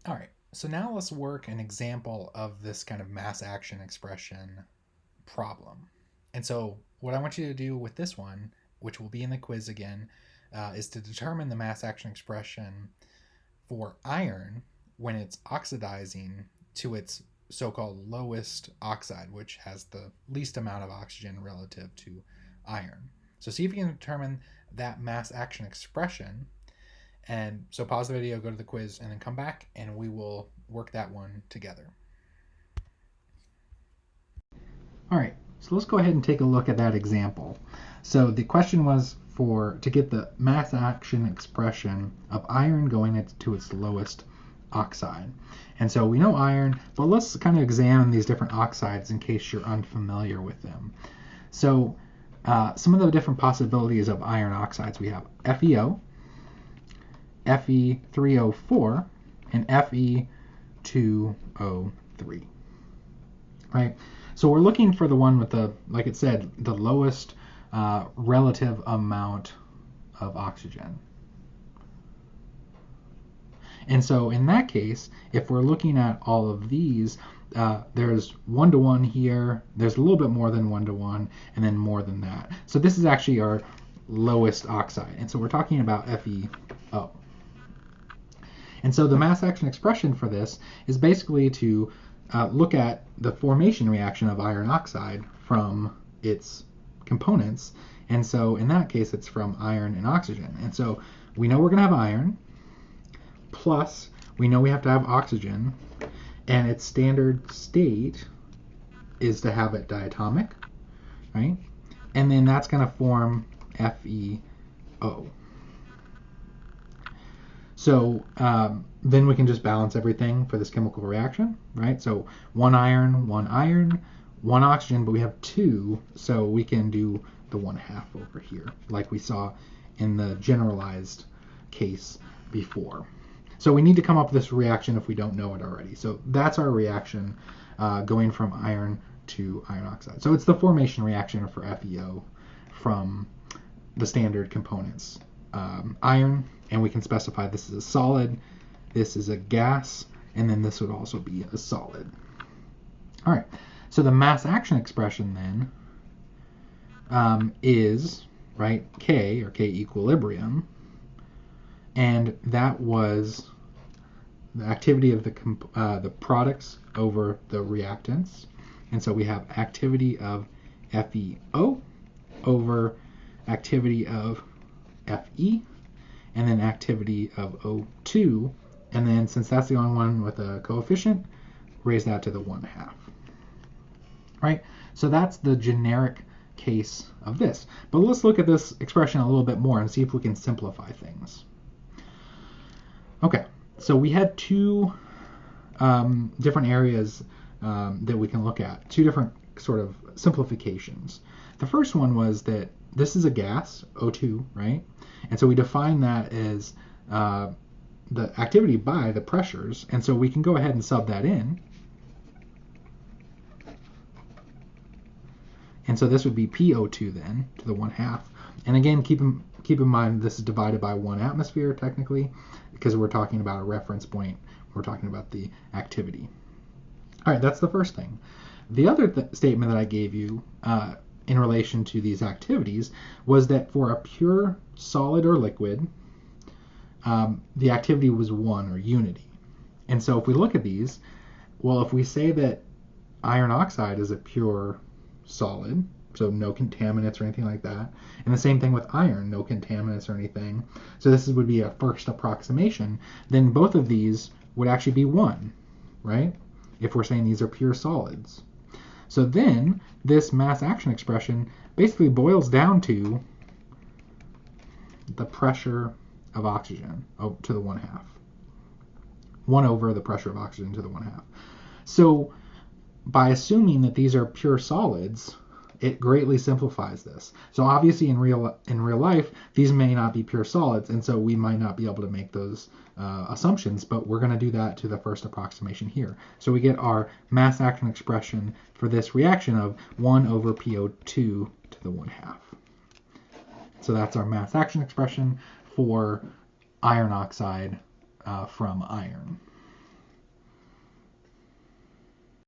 All right, so now let's work an example of this kind of mass action expression problem. And so what I want you to do with this one, which will be in the quiz again, is to determine the mass action expression for iron when it's oxidizing to its so-called lowest oxide, which has the least amount of oxygen relative to iron. So see if you can determine that mass action expression. And so pause the video, go to the quiz, and then come back and we will work that one together. All right, so let's go ahead and take a look at that example. So the question was to get the mass action expression of iron going to its lowest oxide. And so we know iron, but let's kind of examine these different oxides in case you're unfamiliar with them. So some of the different possibilities of iron oxides, we have FeO, Fe3O4, and Fe2O3, right? So we're looking for the one with the, like it said, the lowest relative amount of oxygen. And so in that case, if we're looking at all of these, there's 1-to-1 here, there's a little bit more than 1-to-1, and then more than that. So this is actually our lowest oxide. And so we're talking about FeO. And so the mass action expression for this is basically to look at the formation reaction of iron oxide from its components. And so in that case, it's from iron and oxygen. And so we know we're going to have iron, plus we know we have to have oxygen, and its standard state is to have it diatomic, right? And then that's going to form FeO. So then we can just balance everything for this chemical reaction, right? So 1 iron, 1 oxygen, but we have 2, so we can do the 1/2 over here, like we saw in the generalized case before. So we need to come up with this reaction if we don't know it already. So that's our reaction going from iron to iron oxide. So it's the formation reaction for FeO from the standard components. Iron, and we can specify this is a solid, this is a gas, and then this would also be a solid. All right, so the mass action expression then is, right, K, or K equilibrium, and that was the activity of the products over the reactants. And so we have activity of FeO over activity of Fe, and then activity of O2, and then since that's the only one with a coefficient, raise that to the 1/2. Right? So that's the generic case of this. But let's look at this expression a little bit more and see if we can simplify things. Okay, so we had two different areas that we can look at, two different sort of simplifications. The first one was that this is a gas, O2, right? And so we define that as the activity by the pressures, and so we can go ahead and sub that in. And so this would be PO2 then, to the 1/2. And again, keep in mind this is divided by 1 atmosphere technically, because we're talking about a reference point. We're talking about the activity. All right, that's the first thing. The other statement that I gave you in relation to these activities was that for a pure solid or liquid, the activity was 1, or unity. And so if we look at these, well, if we say that iron oxide is a pure solid, so no contaminants or anything like that, and the same thing with iron, no contaminants or anything, so this would be a first approximation, then both of these would actually be 1, right? If we're saying these are pure solids. So then this mass action expression basically boils down to the pressure of oxygen to the 1/2. 1 over the pressure of oxygen to the 1/2. So by assuming that these are pure solids, it greatly simplifies this. So obviously in real life, these may not be pure solids, and so we might not be able to make those assumptions, but we're going to do that to the first approximation here. So we get our mass action expression for this reaction of 1 over PO2 to the 1/2. So that's our mass action expression for iron oxide from iron.